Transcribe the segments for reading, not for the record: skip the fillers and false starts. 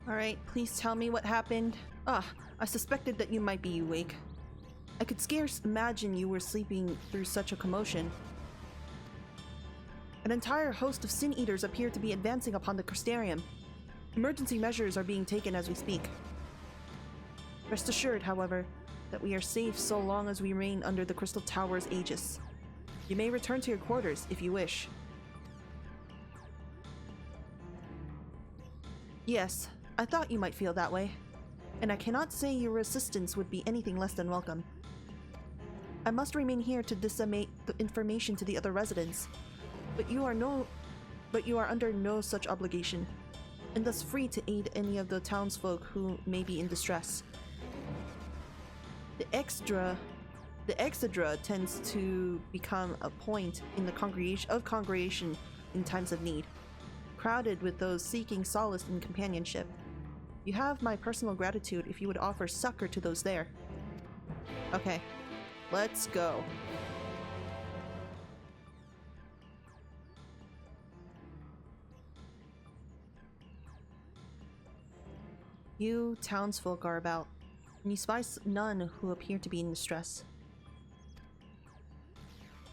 Alright, please tell me what happened. I suspected that you might be awake. I could scarce imagine you were sleeping through such a commotion. An entire host of Sin Eaters appear to be advancing upon the Crystarium. Emergency measures are being taken as we speak. Rest assured, however, that we are safe so long as we remain under the Crystal Tower's aegis. You may return to your quarters if you wish. Yes, I thought you might feel that way, and I cannot say your assistance would be anything less than welcome. I must remain here to disseminate the information to the other residents, but you are under no such obligation, and thus free to aid any of the townsfolk who may be in distress. The Exadra tends to become a point in the congregation in times of need, crowded with those seeking solace and companionship. You have my personal gratitude if you would offer succor to those there. Okay, let's go. You townsfolk are about, and you spy none who appear to be in distress.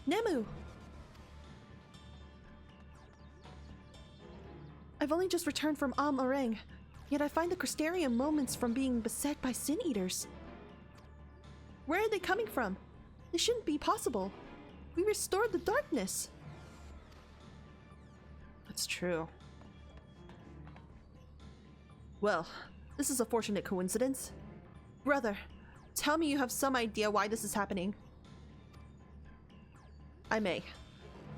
Nemu! I've only just returned from Am-Areng, yet I find the Crystarium moments from being beset by Sin Eaters. Where are they coming from? This shouldn't be possible. We restored the darkness. That's true. Well, this is a fortunate coincidence. Brother, tell me you have some idea why this is happening. I may,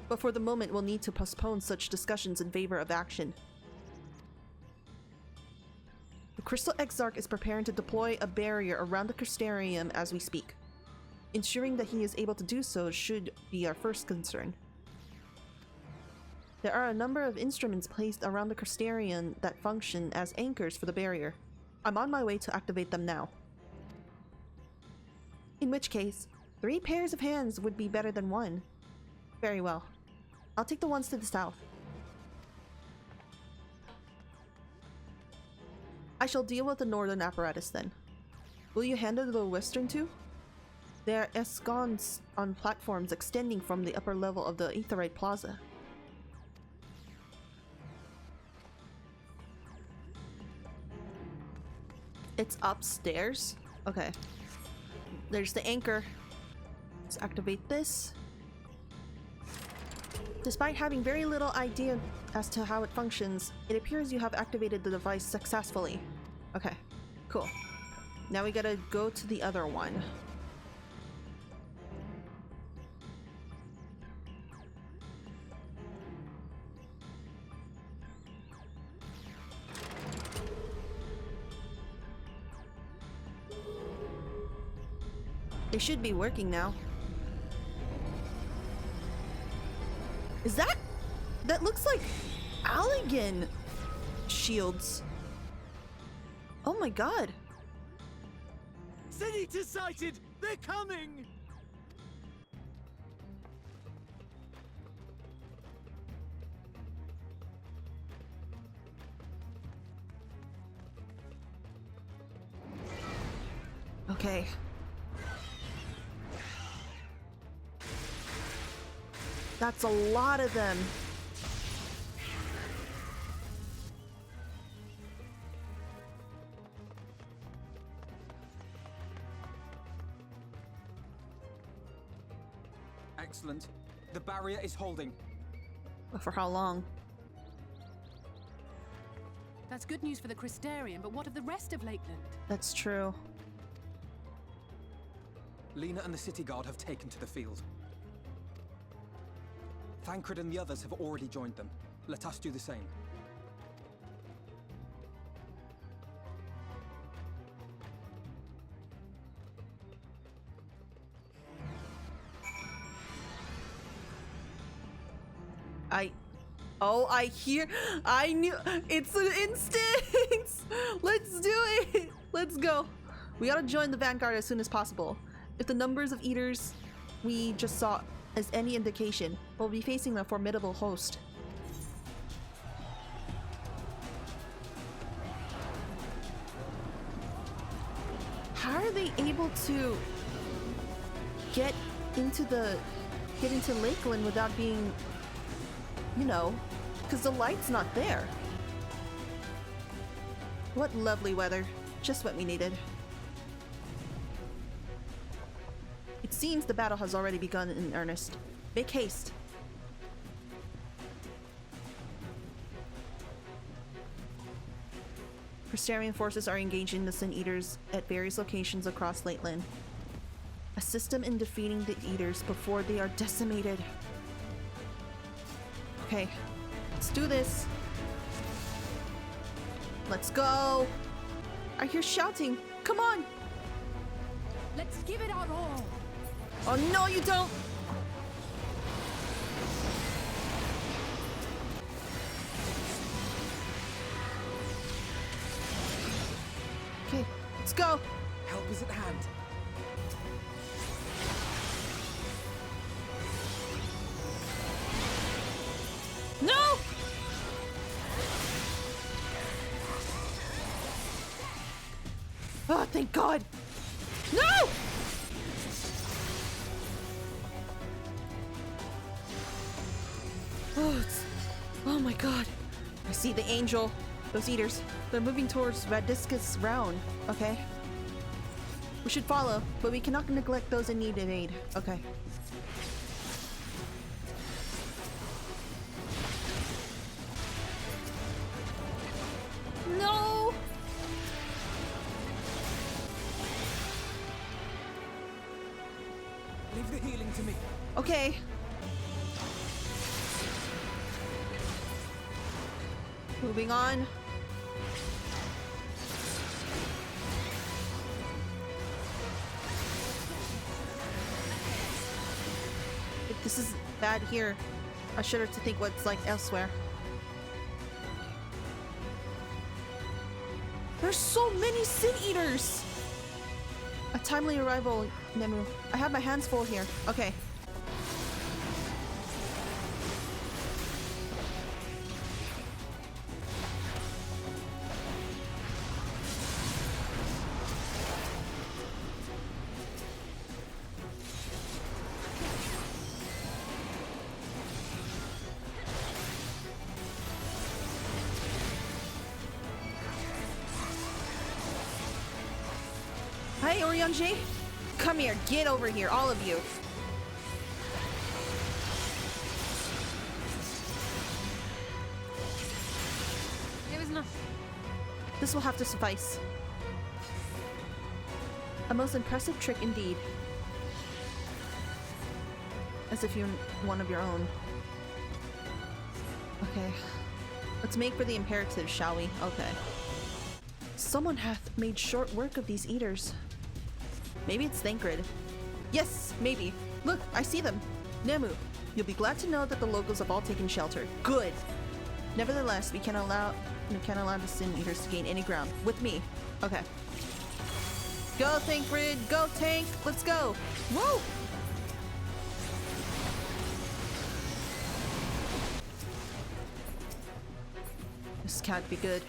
but for the moment we'll need to postpone such discussions in favor of action. The Crystal Exarch is preparing to deploy a barrier around the Crystarium as we speak. Ensuring that he is able to do so should be our first concern. There are a number of instruments placed around the Crystarium that function as anchors for the barrier. I'm on my way to activate them now. In which case, 3 pairs of hands would be better than 1. Very well. I'll take the ones to the south. I shall deal with the northern apparatus then. Will you handle the western two? There are escons on platforms extending from the upper level of the Aetherite Plaza. It's upstairs? Okay. There's the anchor. Let's activate this. Despite having very little idea as to how it functions, it appears you have activated the device successfully. Okay, cool. Now we gotta go to the other one. They should be working now. Is that? That looks like Allagan shields. Oh my god. Sin Eater sighted! They're coming! Okay. That's a lot of them. Excellent. The barrier is holding. But for how long? That's good news for the Crystarium, but what of the rest of Lakeland? That's true. Lena and the city guard have taken to the field. Thancred and the others have already joined them. Let us do the same. I knew, it's an instinct! Let's do it! Let's go. We gotta join the Vanguard as soon as possible. If the numbers of eaters we just saw as any indication, we'll be facing a formidable host. How are they able to get into Lakeland without being, you know, because the light's not there? What lovely weather. Just what we needed. It seems the battle has already begun in earnest. Make haste. Crystarian forces are engaging the Sin Eaters at various locations across Lakeland. Assist them in defeating the Eaters before they are decimated. Okay, let's do this. Let's go. I hear shouting. Come on. Let's give it our all. Oh no, you don't. Okay, let's go. Help is at hand. No! Oh, thank God. No! Oh my God. I see the angel. Those eaters. They're moving towards Radiscus Round. Okay. We should follow, but we cannot neglect those in need of aid. Okay. No! Leave the healing to me. Okay. Moving on. If this is bad here, I shudder to think what it's like elsewhere. There's so many Sin Eaters! A timely arrival, Nemu. I have my hands full here. Okay. Hi, Orionji. Come here. Get over here, all of you. It was enough. This will have to suffice. A most impressive trick indeed. As if you're one of your own. Okay. Let's make for the imperative, shall we? Okay. Someone hath made short work of these eaters. Maybe it's Thancred. Yes, maybe. Look, I see them. Nemu, you'll be glad to know that the locals have all taken shelter. Good. Nevertheless, we can't allow the Sin Eaters to gain any ground. With me. Okay. Go, Thancred! Go, Tank! Let's go! Woo! This can't be good.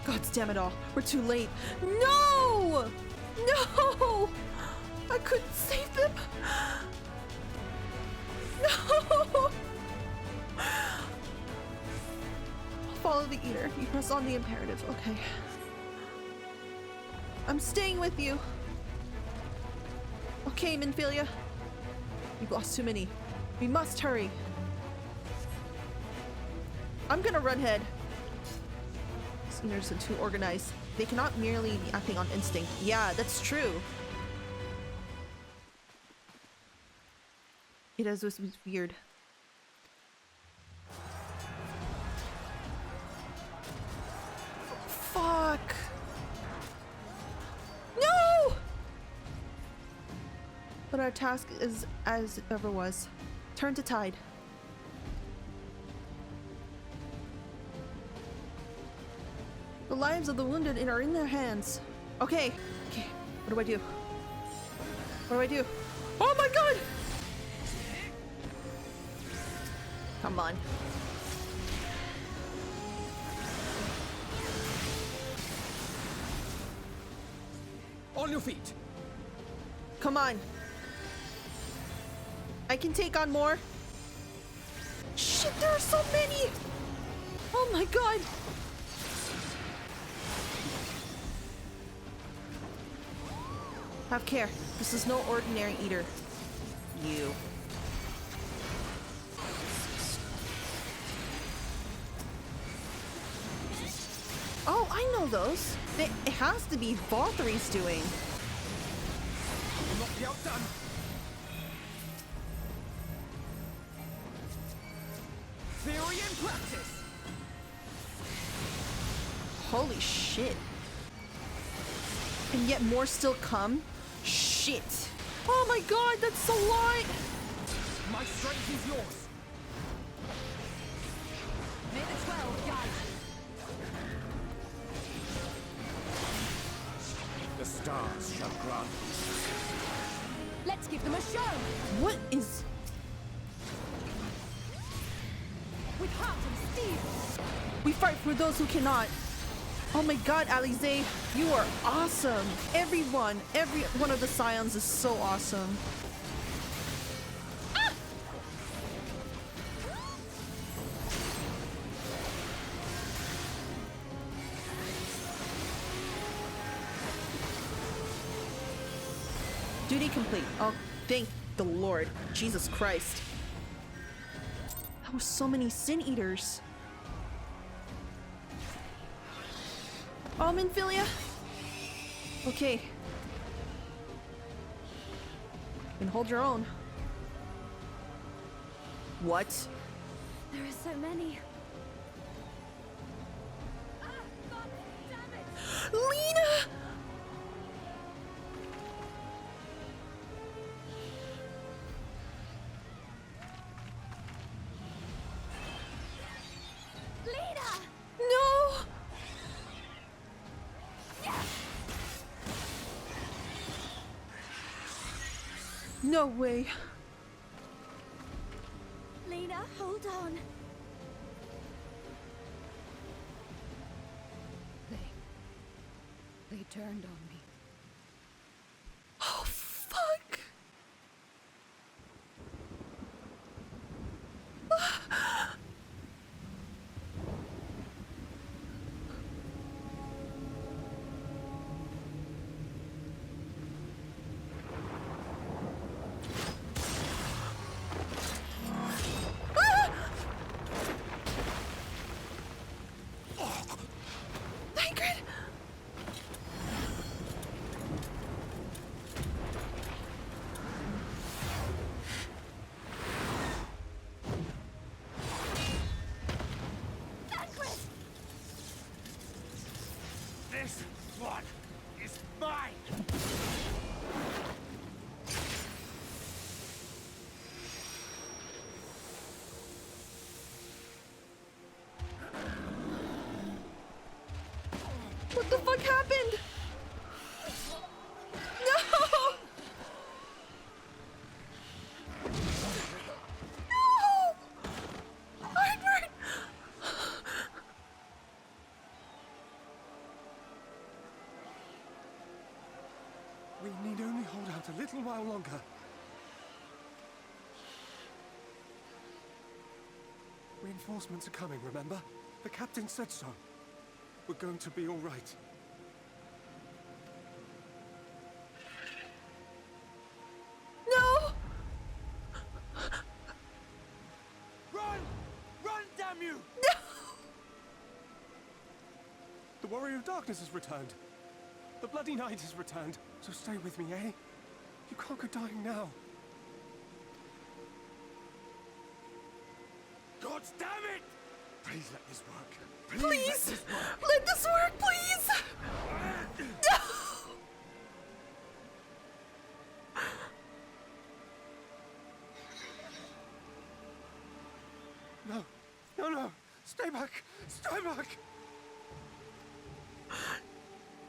God damn it all. We're too late. No! No! I couldn't save them. No! Follow the eater. You press on the imperative. Okay. I'm staying with you. Okay, Minfilia. We've lost too many. We must hurry. I'm gonna run ahead. Eaters are too organized. They cannot merely be acting on instinct. Yeah, that's true. It was weird. Fuck. No! But our task is as it ever was. Turn to tide. The lives of the wounded are in their hands. Okay. Okay. What do I do? What do I do? Oh my God! Come on. On your feet! Come on. I can take on more. Shit, there are so many! Oh my god! Have care. This is no ordinary eater. You. Oh, I know those. It has to be Valthyri's doing. I will not be outdone! Theory and practice! Holy shit. And yet more still come? Shit. Oh my god, that's a lot! My strength is yours! May the 12 guide you. The stars shall grant. Let's give them a show! What is... With heart and steel! We fight for those who cannot. Oh my god, Ysayeau, you are awesome. Every one of the scions is so awesome. Ah! Duty complete. Oh, thank the Lord. Jesus Christ. There were so many sin eaters. Minfilia? Okay. You can hold your own. What? There are so many. Lena! No! No way. Lena, hold on. They turned on me. Oh, fuck. Thancred! This one is mine! What the fuck happened? No! No! Hybrid! We need only hold out a little while longer. Reinforcements are coming, remember? The captain said so. We're going to be all right. No! Run! Run, damn you! No! The Warrior of Darkness has returned. The Bloody Knight has returned. So stay with me, eh? You can't go dying now. God damn it! Please let this work. Please! Let this work, please! No! No, no! Stay back! Stay back!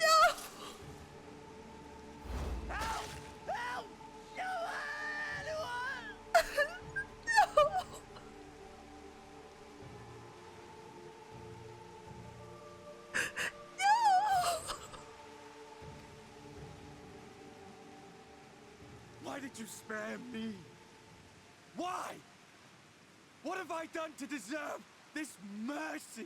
No! Help! Help! No! No! did you spare me? Why? What have I done to deserve this mercy?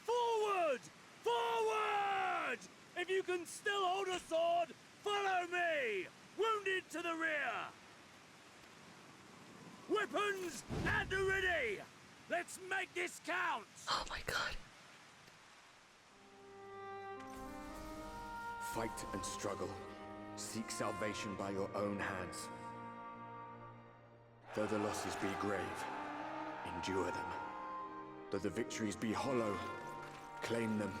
Forward! Forward! If you can still hold a sword, follow me! Wounded to the rear! Weapons at the ready! Let's make this count! Oh my god. Fight and struggle. Seek salvation by your own hands. Though the losses be grave, endure them. Though the victories be hollow, claim them.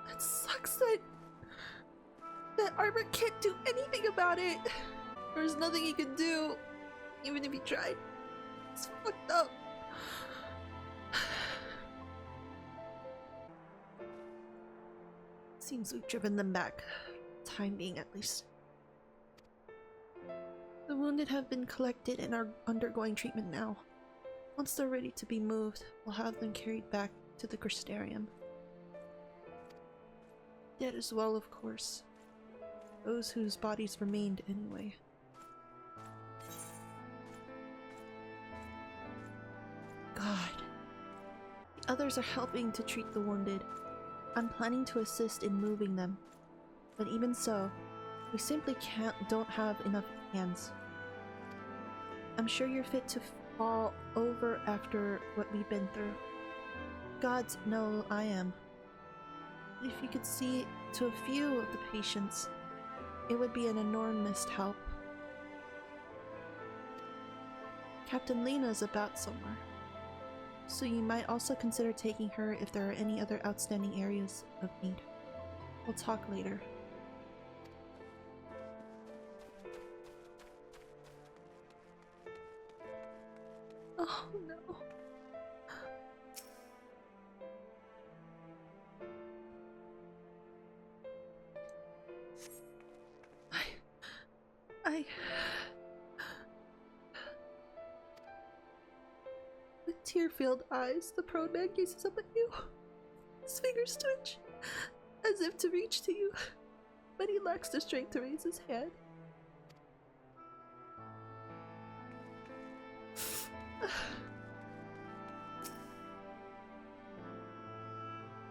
That sucks that Armor can't do anything about it. There's nothing he can do, even if he tried. It's fucked up. Seems we've driven them back. Time being, at least. The wounded have been collected and are undergoing treatment now. Once they're ready to be moved, we'll have them carried back to the Crystarium. Dead as well, of course. Those whose bodies remained anyway. God. The others are helping to treat the wounded. I'm planning to assist in moving them. But even so, we simply don't have enough hands. I'm sure you're fit to fall over after what we've been through. Gods know I am. But if you could see to a few of the patients, it would be an enormous help. Captain Lena's about somewhere, so you might also consider taking her if there are any other outstanding areas of need. We'll talk later. Oh no. With tear-filled eyes, the prone man gazes up at you. His fingers twitch, as if to reach to you, but he lacks the strength to raise his hand.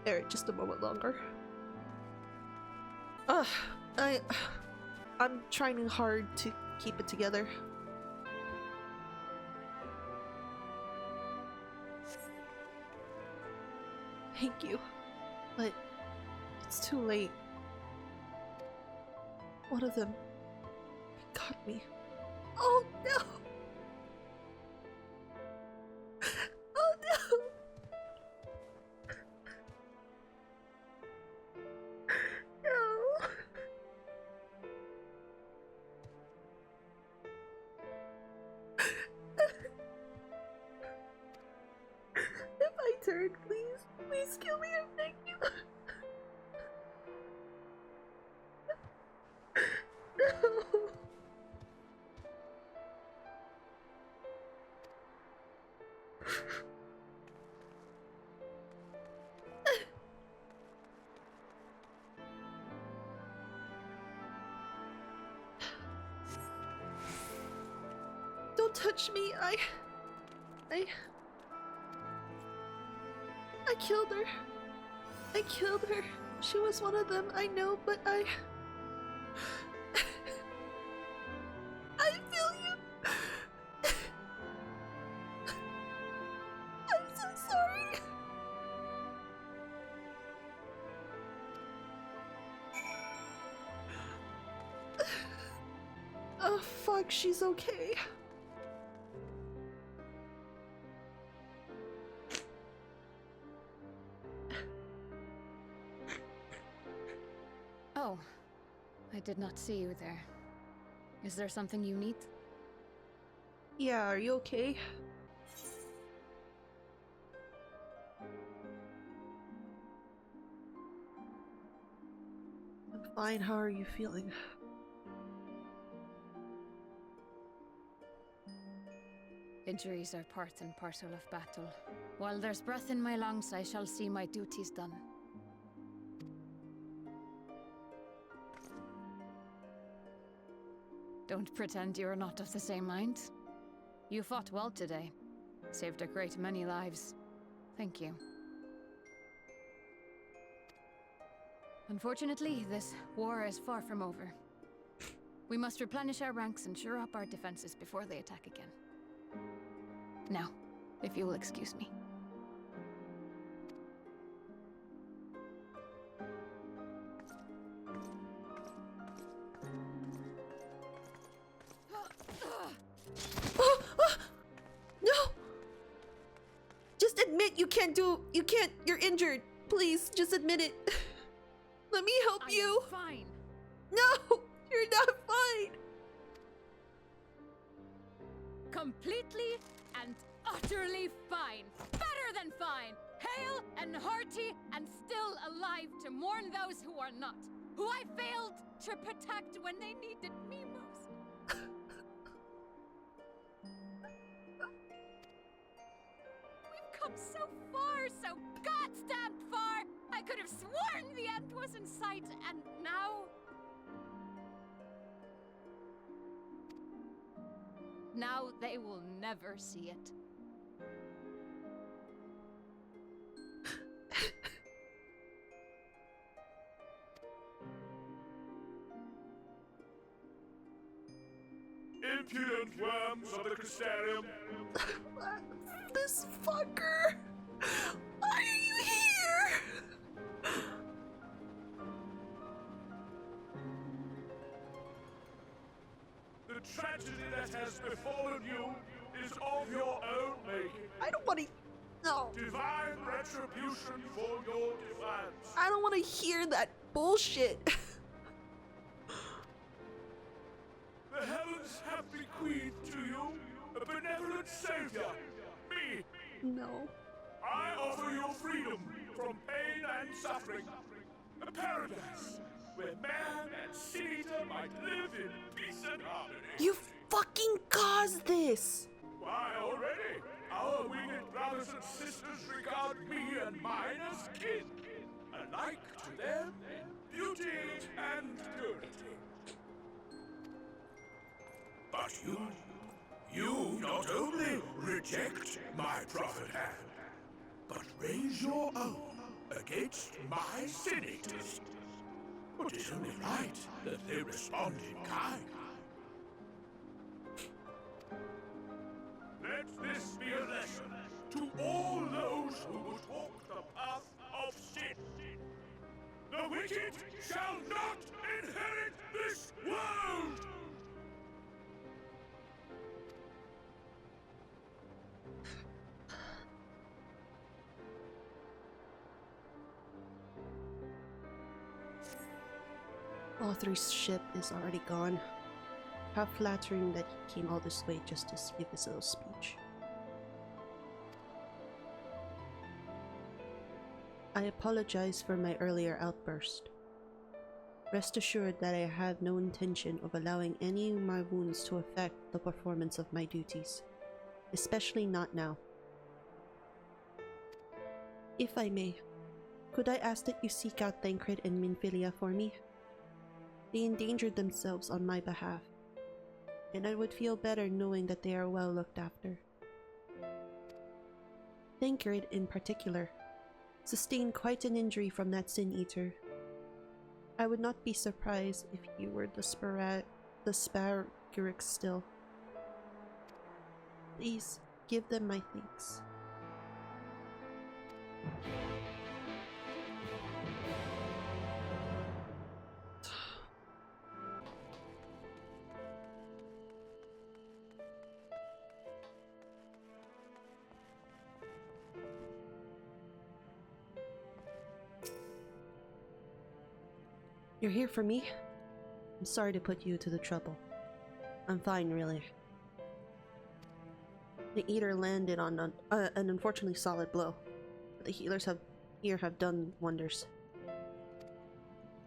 Bear it just a moment longer. I'm trying hard to keep it together. Thank you, but it's too late. One of them got me. Oh no! Oh no! No! If I turn, please kill me, I beg you. No. Don't touch me. I killed her. I killed her. She was one of them, I know, but I feel you. I'm so sorry. Oh fuck, she's okay. Oh, I did not see you there. Is there something you need? Yeah, are you okay? I'm fine, how are you feeling? Injuries are part and parcel of battle. While there's breath in my lungs, I shall see my duties done. Don't pretend you're not of the same mind. You fought well today. Saved a great many lives. Thank you. Unfortunately, this war is far from over. We must replenish our ranks and shore up our defenses before they attack again. Now, if you will excuse me. No! Just admit you're injured. Please, just admit it. Let me help you. I'm fine. No, you're not fine. Completely and utterly fine. Better than fine. Hale and hearty and still alive to mourn those who are not. Who I failed to protect when they needed me most. We've come so far, so goddamn far. I could have sworn the end was in sight, and now... Now they will never see it. Impudent worms of the Crystarium! This fucker! Why are you here? The tragedy that has befallen you is of your own making. I don't want to... No. Divine retribution for your defiance. I don't want to hear that bullshit. The heavens have bequeathed to you a benevolent savior, me. No. I offer you freedom from pain and suffering. A paradise where man and sin-eater might live in peace and harmony. You fucking caused this! Why, already, our winged brothers and sisters regard me and mine as kin, alike to them in beauty and purity. But you not only reject my prophet hand, but raise your own against my sin-eaters. It is only right that they respond in kind. Let this be a lesson to all those who would walk the path of sin. The wicked shall not inherit this world! Arthur's ship is already gone. How flattering that he came all this way just to give his little speech. I apologize for my earlier outburst. Rest assured that I have no intention of allowing any of my wounds to affect the performance of my duties, especially not now. If I may, could I ask that you seek out Thancred and Minfilia for me? They endangered themselves on my behalf, and I would feel better knowing that they are well looked after. Thancred, in particular, sustained quite an injury from that Sin-Eater. I would not be surprised if he were the Spargurix still. Please, give them my thanks. You're here for me? I'm sorry to put you to the trouble. I'm fine, really. The Eater landed on an unfortunately solid blow, but the healers here have done wonders.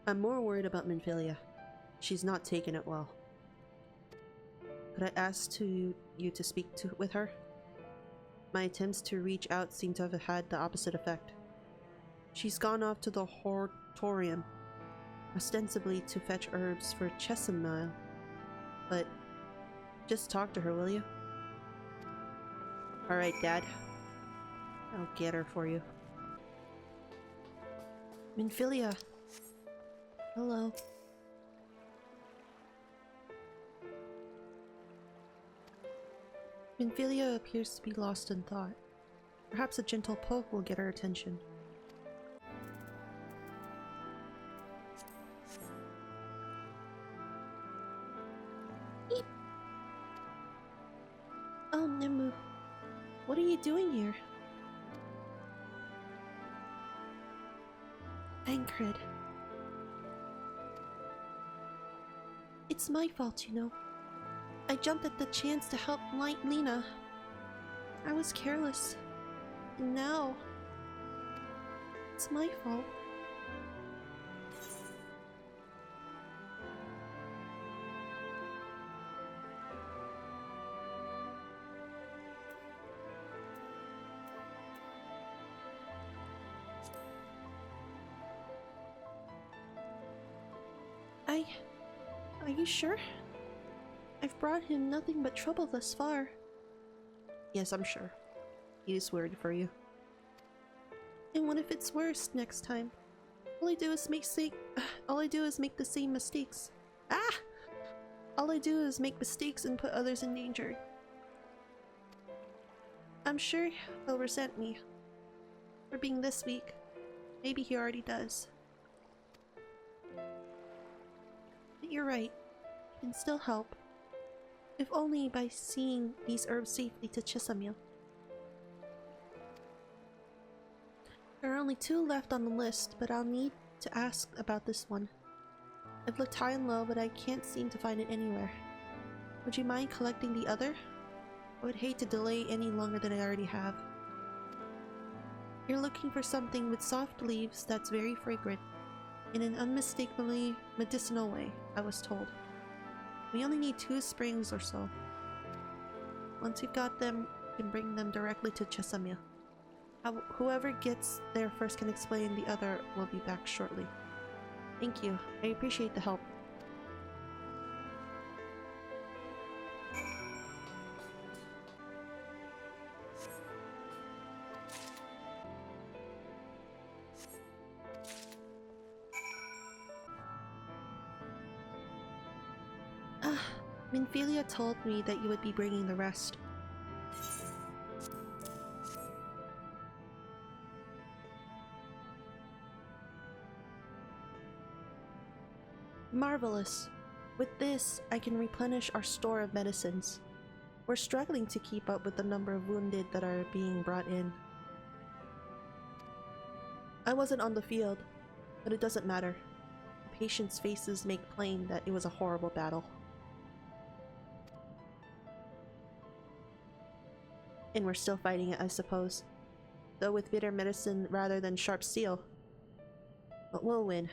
I'm more worried about Minfilia. She's not taken it well. Could I ask you to speak with her? My attempts to reach out seem to have had the opposite effect. She's gone off to the Hortorium, ostensibly to fetch herbs for Chesamile. But just talk to her, will you? Alright, Dad. I'll get her for you. Minfilia. Hello. Minfilia appears to be lost in thought. Perhaps a gentle poke will get her attention. Eep. Oh, Nimue. What are you doing here? Thancred. It's my fault, you know. I jumped at the chance to help Lena. I was careless. And now... it's my fault. Are you sure? I've brought him nothing but trouble thus far. Yes, I'm sure. He is worried for you. And what if it's worse next time? All I do is make the same mistakes. Ah! All I do is make mistakes and put others in danger. I'm sure he'll resent me for being this weak. Maybe he already does. But you're right. He can still help. If only by seeing these herbs safely to Chesamile. There are only 2 left on the list, but I'll need to ask about this one. I've looked high and low, but I can't seem to find it anywhere. Would you mind collecting the other? I would hate to delay any longer than I already have. You're looking for something with soft leaves that's very fragrant, in an unmistakably medicinal way, I was told. We only need 2 springs or so. Once we've got them, we can bring them directly to Chesamile. Whoever gets there first can explain, the other will be back shortly. Thank you. I appreciate the help. Minfilia told me that you would be bringing the rest. Marvelous. With this, I can replenish our store of medicines. We're struggling to keep up with the number of wounded that are being brought in. I wasn't on the field, but it doesn't matter. The patients' faces make plain that it was a horrible battle. And we're still fighting it, I suppose. Though with bitter medicine rather than sharp steel. But we'll win.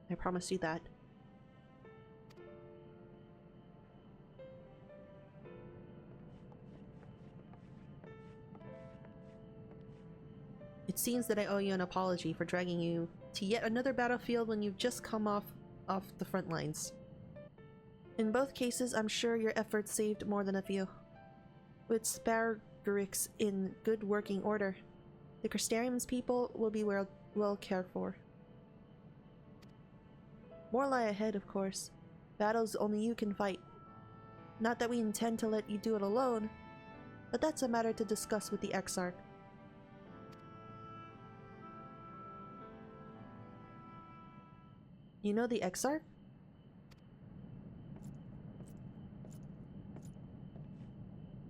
I promise you that. It seems that I owe you an apology for dragging you to yet another battlefield when you've just come off the front lines. In both cases, I'm sure your efforts saved more than a few. With Spargarix in good working order, the Crystarium's people will be well cared for. More lie ahead, of course. Battles only you can fight. Not that we intend to let you do it alone, but that's a matter to discuss with the Exarch. You know the Exarch?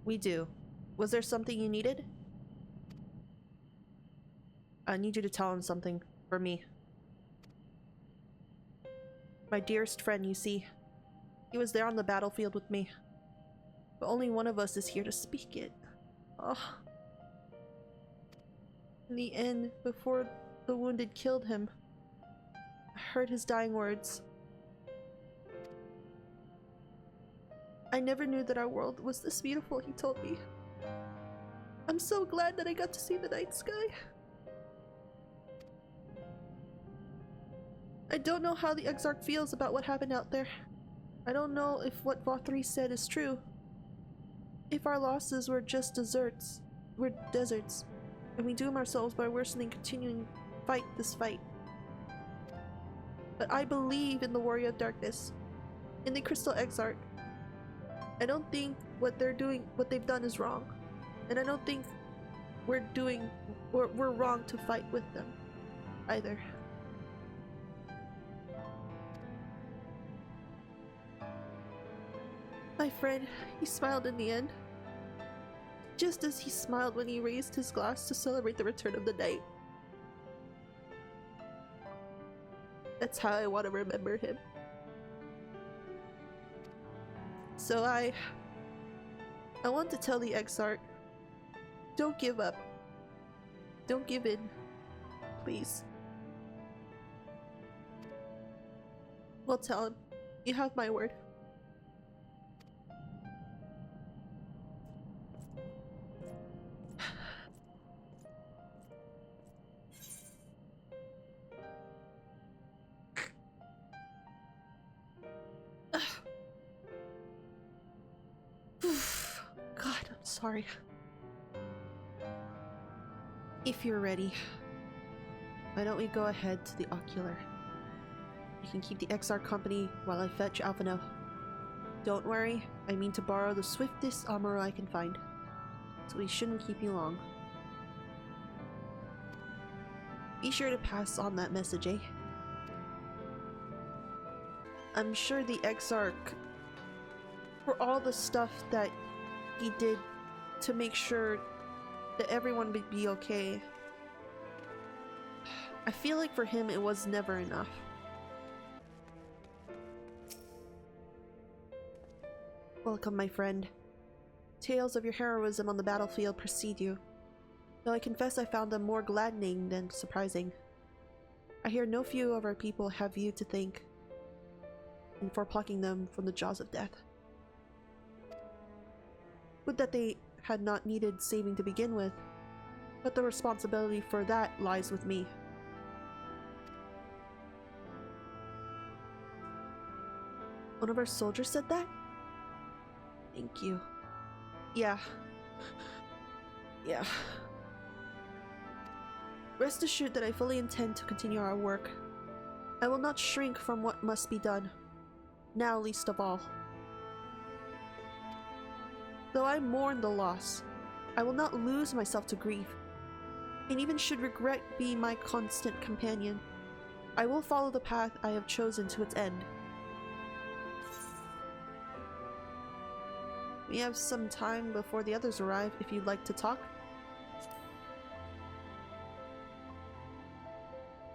We do. Was there something you needed? I need you to tell him something. For me. My dearest friend, you see. He was there on the battlefield with me. But only one of us is here to speak it. Oh. In the end, before the wounded killed him, I heard his dying words. I never knew that our world was this beautiful, he told me. I'm so glad that I got to see the night sky. I don't know how the Exarch feels about what happened out there. I don't know if what Vothri said is true. If our losses were just deserts, and we doom ourselves by worsening continuing fight this fight. But I believe in the Warrior of Darkness, in the Crystal Exarch. I don't think what they've done is wrong, and I don't think we're wrong to fight with them, either. My friend, he smiled in the end. Just as he smiled when he raised his glass to celebrate the return of the night. That's how I want to remember him. So I want to tell the Exarch, don't give up. Don't give in. Please. Well, tell him. You have my word. God, I'm sorry. If you're ready, why don't we go ahead to the Ocular? You can keep the Exarch company while I fetch Alphino. Don't worry, I mean to borrow the swiftest armor I can find, so we shouldn't keep you long. Be sure to pass on that message, eh? I'm sure the Exarch, for all the stuff that he did to make sure that everyone would be okay, I feel like for him it was never enough. Welcome, my friend. Tales of your heroism on the battlefield precede you, though I confess I found them more gladdening than surprising. I hear no few of our people have you to thank, and for plucking them from the jaws of death. Would that they had not needed saving to begin with, but the responsibility for that lies with me. One of our soldiers said that? Thank you. Yeah. Rest assured that I fully intend to continue our work. I will not shrink from what must be done, now least of all. Though I mourn the loss, I will not lose myself to grief, and even should regret be my constant companion, I will follow the path I have chosen to its end. We have some time before the others arrive if you'd like to talk.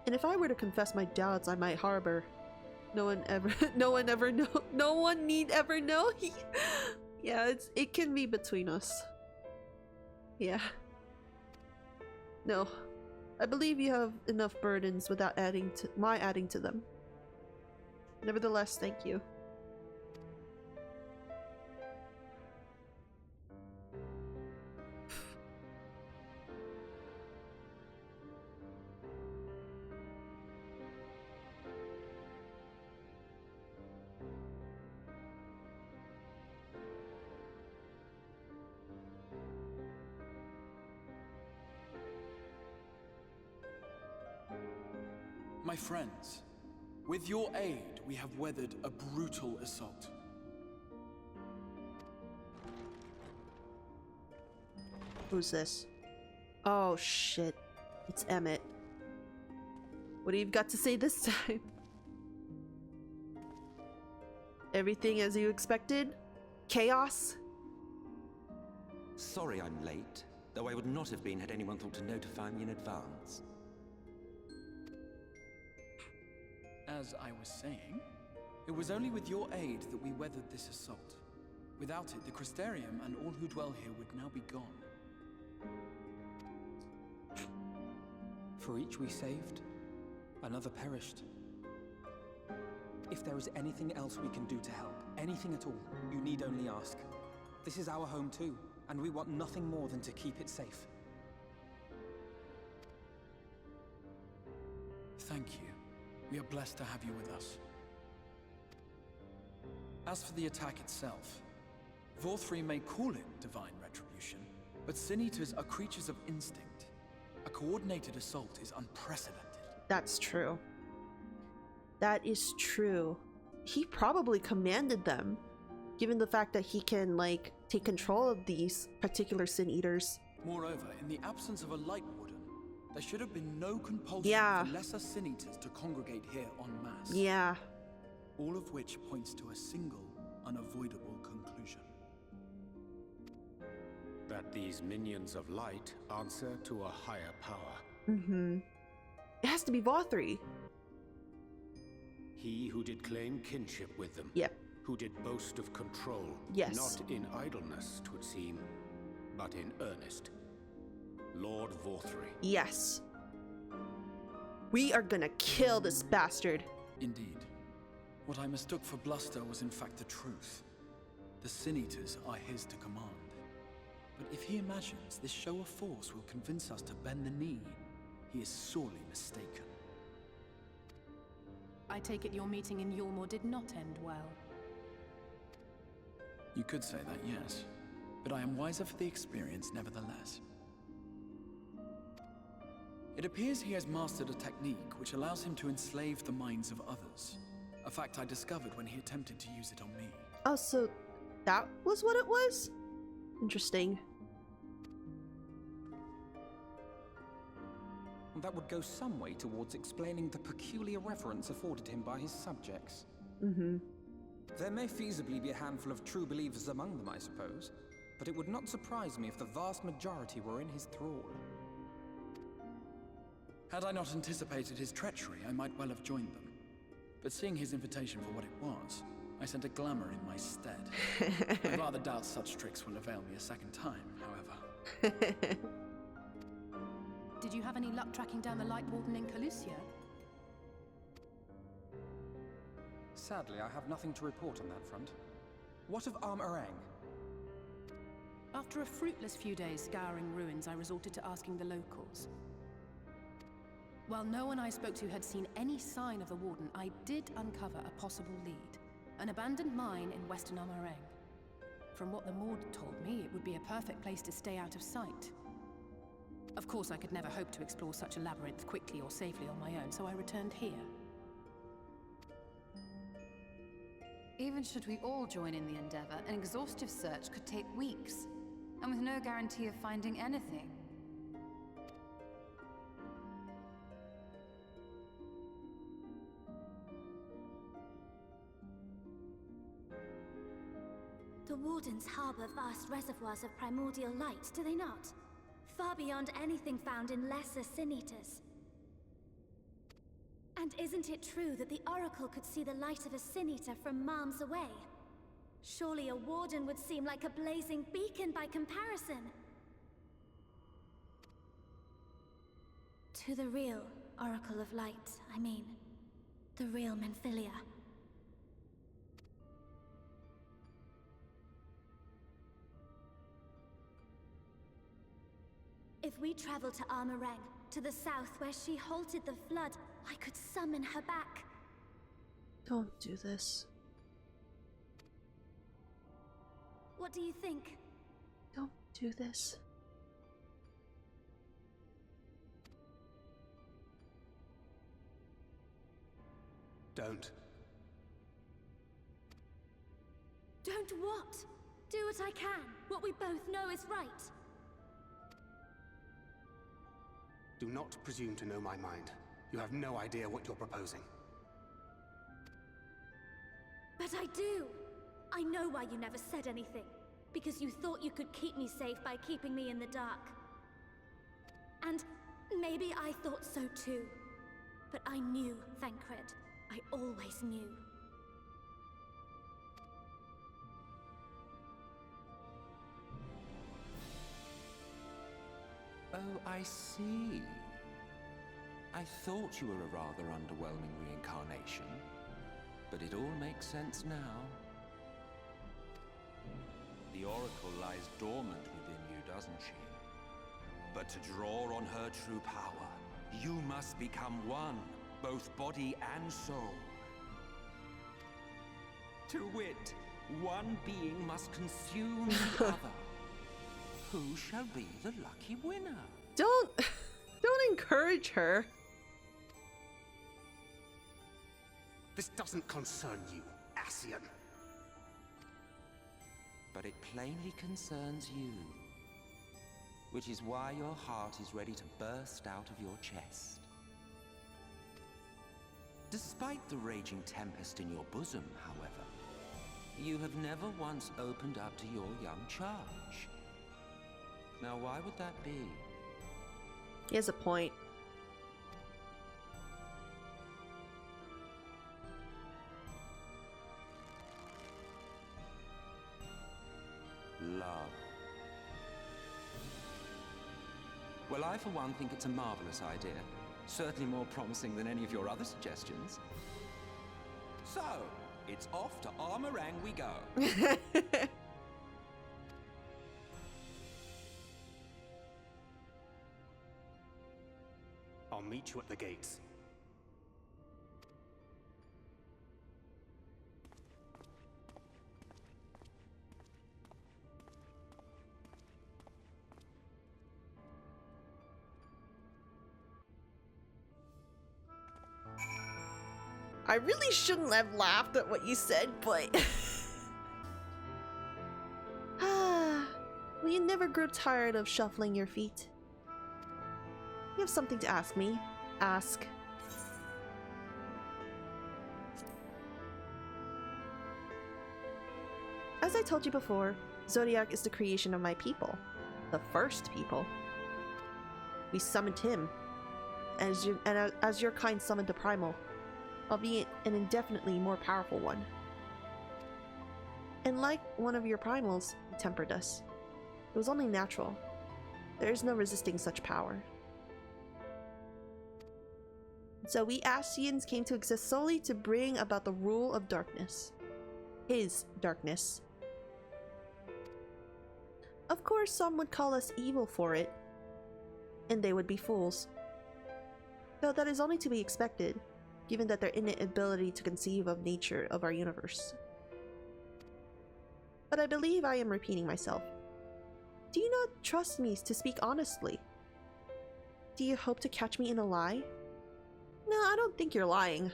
And if I were to confess my doubts I might harbor, no one need ever know. Yeah, it can be between us. Yeah. No. I believe you have enough burdens without adding to them. Nevertheless, thank you. My friends, with your aid, we have weathered a brutal assault. Who's this? Oh shit. It's Emmett. What do you got to say this time? Everything as you expected? Chaos? Sorry I'm late, though I would not have been had anyone thought to notify me in advance. As I was saying, It was only with your aid that we weathered this assault. Without it, the Crystarium and all who dwell here would now be gone. For each we saved, another perished. If there is anything else we can do to help, anything at all, you need only ask. This is our home too, and we want nothing more than to keep it safe. Thank you. We are blessed to have you with us. As for the attack itself, Vorthri may call it divine retribution, but Sin Eaters are creatures of instinct. A coordinated assault is unprecedented. That's true. That is true. He probably commanded them, given the fact that he can, like, take control of these particular Sin Eaters. Moreover, in the absence of a Light Warden, there should have been no compulsion for lesser Sin Eaters to congregate here en masse. Yeah. All of which points to a single, unavoidable conclusion. That these minions of light answer to a higher power. Mm-hmm. It has to be Vorthri. He who did claim kinship with them. Yep. Who did boast of control. Yes. Not in idleness, 'twould seem, but in earnest. Lord Vorthri. Yes. We are gonna kill this bastard. Indeed. What I mistook for bluster was in fact the truth. The Sin Eaters are his to command. But if he imagines this show of force will convince us to bend the knee, he is sorely mistaken. I take it your meeting in Yulmore did not end well. You could say that, yes. But I am wiser for the experience nevertheless. It appears he has mastered a technique which allows him to enslave the minds of others. A fact I discovered when he attempted to use it on me. Oh, so that was what it was? Interesting. That would go some way towards explaining the peculiar reverence afforded him by his subjects. Mm-hmm. There may feasibly be a handful of true believers among them, I suppose, but it would not surprise me if the vast majority were in his thrall. Had I not anticipated his treachery, I might well have joined them. But seeing his invitation for what it was, I sent a glamour in my stead. I rather doubt such tricks will avail me a second time, however. Did you have any luck tracking down the Light Warden in Calusia? Sadly, I have nothing to report on that front. What of Arm-Arang? After a fruitless few days scouring ruins, I resorted to asking the locals. While no one I spoke to had seen any sign of the Warden, I did uncover a possible lead. An abandoned mine in western Arm-Arang. From what the Maud told me, it would be a perfect place to stay out of sight. Of course, I could never hope to explore such a labyrinth quickly or safely on my own, so I returned here. Even should we all join in the endeavor, an exhaustive search could take weeks, and with no guarantee of finding anything. The Wardens harbor vast reservoirs of primordial light, do they not? Far beyond anything found in lesser Sin Eaters. And isn't it true that the Oracle could see the light of a Sin Eater from miles away? Surely a Warden would seem like a blazing beacon by comparison. To the real Oracle of Light, I mean. The real Menphilia. If we travel to Arm-Arang, to the south where she halted the flood, I could summon her back. Don't do this. What do you think? Don't do this. Don't. Don't what? Do what I can. What we both know is right. Do not presume to know my mind. You have no idea what you're proposing. But I do! I know why you never said anything. Because you thought you could keep me safe by keeping me in the dark. And maybe I thought so too. But I knew, Thancred. I always knew. Oh, I see. I thought you were a rather underwhelming reincarnation, but it all makes sense now. The Oracle lies dormant within you, doesn't she? But to draw on her true power, you must become one, both body and soul. To wit, one being must consume the other. Who shall be the lucky winner? Don't encourage her. This doesn't concern you, Ascian. But it plainly concerns you. Which is why your heart is ready to burst out of your chest. Despite the raging tempest in your bosom, however, you have never once opened up to your young charge. Now, why would that be? He has a point. Love. Well, I for one think it's a marvelous idea. Certainly more promising than any of your other suggestions. So, it's off to Armorang we go. I'll meet you at the gates. I really shouldn't have laughed at what you said, but... Will you never grow tired of shuffling your feet? You have something to ask me. Ask. As I told you before, Zodiac is the creation of my people. The first people. We summoned him. As your kind summoned a primal. Albeit an indefinitely more powerful one. And like one of your primals, he tempered us. It was only natural. There is no resisting such power. So we Ascians came to exist solely to bring about the rule of darkness. His darkness. Of course, some would call us evil for it. And they would be fools. Though that is only to be expected, given that their innate ability to conceive of nature of our universe. But I believe I am repeating myself. Do you not trust me to speak honestly? Do you hope to catch me in a lie? No, I don't think you're lying.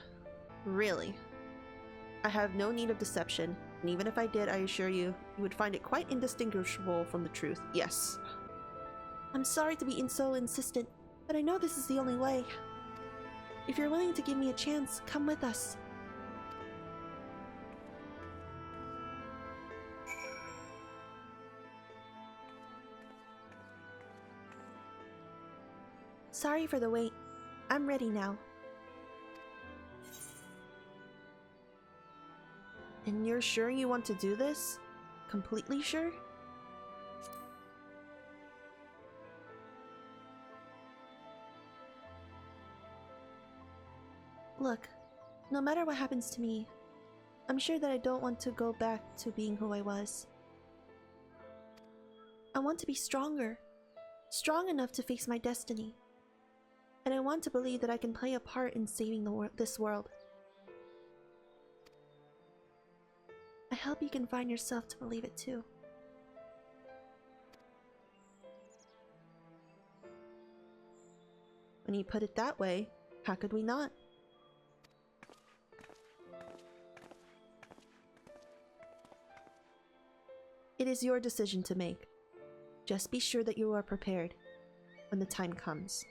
Really. I have no need of deception, and even if I did, I assure you, you would find it quite indistinguishable from the truth, yes. I'm sorry to be so insistent, but I know this is the only way. If you're willing to give me a chance, come with us. Sorry for the wait. I'm ready now. And you're sure you want to do this? Completely sure? Look, no matter what happens to me, I'm sure that I don't want to go back to being who I was. I want to be stronger. Strong enough to face my destiny. And I want to believe that I can play a part in saving this world. I hope you can find yourself to believe it too. When you put it that way, how could we not? It is your decision to make. Just be sure that you are prepared when the time comes.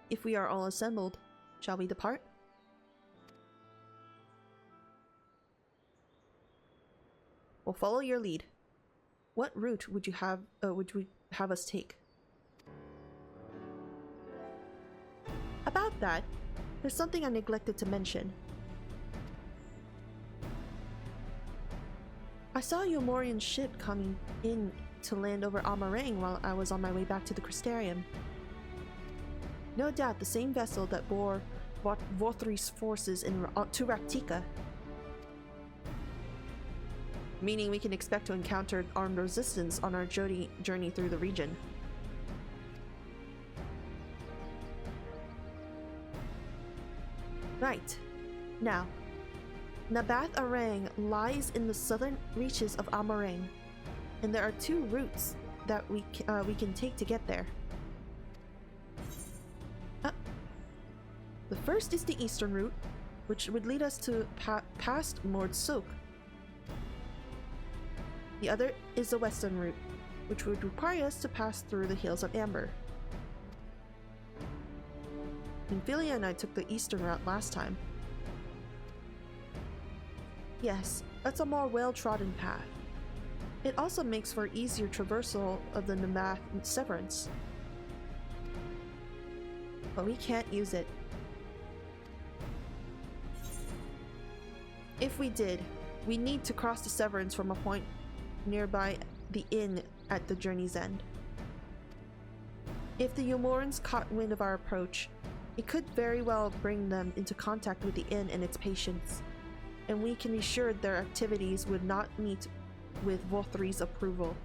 If we are all assembled, shall we depart? We'll follow your lead. What route would you have us take? About that, there's something I neglected to mention. I saw a Yomorian ship coming in to land over Amarang while I was on my way back to the Crystarium. No doubt the same vessel that bore Vothri's forces to Raktika. Meaning we can expect to encounter armed resistance on our journey through the region. Right. Now, Nabath Arang lies in the southern reaches of Amarang, and there are 2 routes that we can take to get there. The first is the eastern route, which would lead us to past Mord Sok. The other is the western route, which would require us to pass through the Hills of Amber. Nymphilia and I took the eastern route last time. Yes, that's a more well-trodden path. It also makes for easier traversal of the Nabath Severance. But we can't use it. If we did, we need to cross the Severance from a point nearby the inn at the journey's end. If the Yomorans caught wind of our approach, it could very well bring them into contact with the inn and its patients, and we can be sure their activities would not meet with Vothri's approval.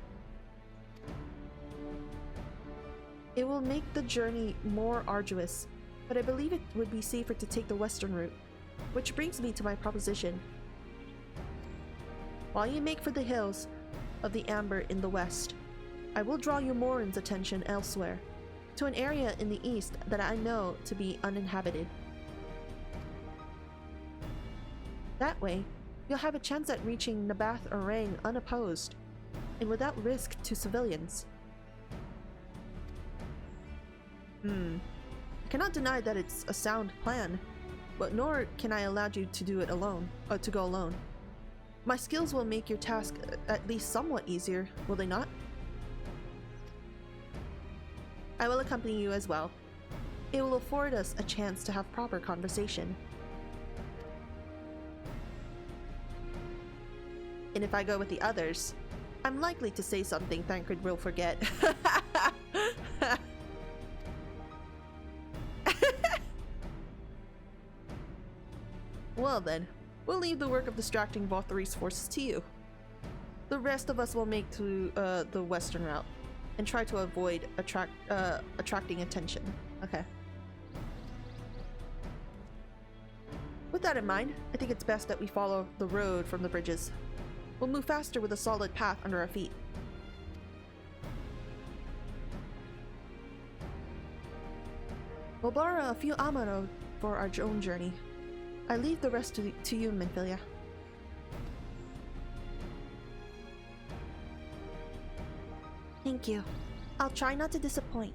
It will make the journey more arduous, but I believe it would be safer to take the western route, which brings me to my proposition. While you make for the hills of the Amber in the west, I will draw Yomorans' attention elsewhere, to an area in the east that I know to be uninhabited. That way, you'll have a chance at reaching Nabath Arang unopposed, and without risk to civilians. I cannot deny that it's a sound plan, but nor can I allow you to do it alone, or to go alone. My skills will make your task at least somewhat easier, will they not? I will accompany you as well. It will afford us a chance to have proper conversation. And if I go with the others, I'm likely to say something Thancred will forget. Well then, we'll leave the work of distracting Vothri's forces to you. The rest of us will make to the western route and try to avoid attracting attention. Okay. With that in mind, I think it's best that we follow the road from the bridges. We'll move faster with a solid path under our feet. We'll borrow a few Amaro for our own journey. I leave the rest to you, Nymphilia. Thank you. I'll try not to disappoint.